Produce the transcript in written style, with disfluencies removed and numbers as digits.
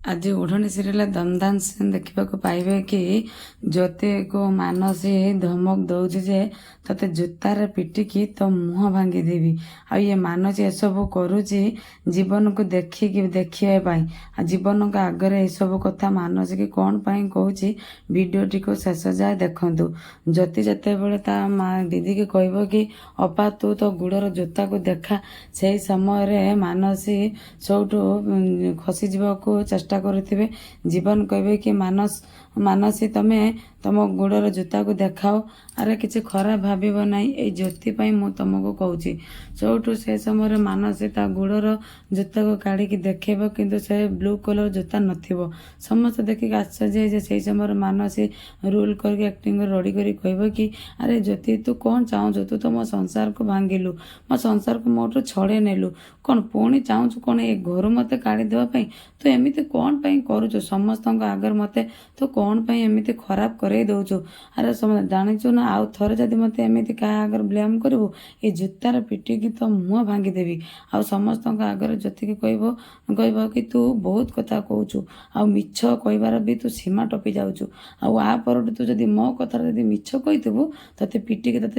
ଆଜି ଓଢ଼ଣୀ serial ଦମଦାମ scene ଦେଖିବାକୁ ପାଇବେ କି ଜ୍ୟୋତିକୁ ମାନସୀ ଧମକ ଦଉଛି ଯେ ତତେ ଜୋତାରେ ପିଟିକି ତୋ ମୁହଁ ଭାଙ୍ଗିଦେବି। ଆଉ ଇଏ ମାନସୀ ଏସବୁ କରୁଛି ଜୀବନକୁ ଦେଖିବା ପାଇଁ। ଆଉ ଜୀବନଙ୍କ ଆଗରେ ଏସବୁ କଥା ମାନସୀକି କ'ଣ ପାଇଁ କହୁଛି ଭିଡ଼ିଓଟିକୁ ଶେଷ ଯାଏ ଦେଖନ୍ତୁ। ଜ୍ୟୋତି ଯେତେବେଳେ ତା ଦିଦିକି କହିବ କି ଅପା ତୁ ତୋ ଗୋଡ଼ର ଜୋତାକୁ ଦେଖା, ସେଇ ସମୟରେ ମାନସୀ ସବୁଠୁ ଖସିଯିବାକୁ ଚେଷ୍ଟା କରୁଥିବେ। ଜୀବନ କହିବେ କି ମାନସୀ ତମେ ତମ ଗୋଡ଼ର ଜୋତାକୁ ଦେଖାଅ। ଆରେ କିଛି ଖରାପ ଭାବିବ ନାହିଁ, ଏଇ ଜ୍ୟୋତି ପାଇଁ ମୁଁ ତମକୁ କହୁଛି। ସେଇଠୁ ସେ ସମୟରେ ମାନସୀ ତା ଗୋଡ଼ର ଜୋତାକୁ କାଢ଼ିକି ଦେଖେଇବ, କିନ୍ତୁ ସେ ବ୍ଲୁ କଲର ଜୋତା ନଥିବ। ସମସ୍ତେ ଦେଖିକି ଆଶ୍ଚର୍ଯ୍ୟ ହେଇଯିବେ। ସେଇ ସମୟରେ ମାନସୀ ରୁଲ୍ କରିକି ଆକ୍ଟିଂ କରି ରଡ଼ି କରି କହିବ କି ଆରେ ଜ୍ୟୋତି ତୁ କ'ଣ ଚାହୁଁଛୁ? ତୁ ତ ମୋ ସଂସାରକୁ ଭାଙ୍ଗିଲୁ, ମୋ ସଂସାରକୁ ମୋଠୁ ଛଡ଼େଇ ନେଲୁ। କ'ଣ ପୁଣି ଚାହୁଁଛୁ କ'ଣ ଏ ଘରୁ ମୋତେ କାଢ଼ିଦେବା ପାଇଁ? ତୁ ଏମିତି କ'ଣ ପାଇଁ କରୁଛୁ? ସମସ୍ତଙ୍କ ଆଗରେ ମୋତେ ତୁ କ'ଣ ପାଇଁ ଏମିତି ଖରାପ କରେଇ ଦେଉଛୁ? ଆରେ ସମସ୍ତେ ଜାଣିଛୁ ନା, ଆଉ ଥରେ ଯଦି ମୋତେ ଏମିତି କାହା ଆଗରେ ବ୍ଲେମ୍ କରିବୁ, ଏ ଜୋତାରେ ପିଟିକି ତୋ ମୁହଁ ଭାଙ୍ଗିଦେବି। ଆଉ ସମସ୍ତଙ୍କ ଆଗରେ ଜ୍ୟୋତିକି କହିବ କି ତୁ ବହୁତ କଥା କହୁଛୁ, ଆଉ ମିଛ କହିବାର ବି ତୁ ସୀମା ଟପି ଯାଉଛୁ। ଆଉ ଆ ପରଠୁ ତୁ ଯଦି ମୋ କଥାରେ ଯଦି ମିଛ କହିଥିବୁ, ତତେ ପିଟିକି ତତେ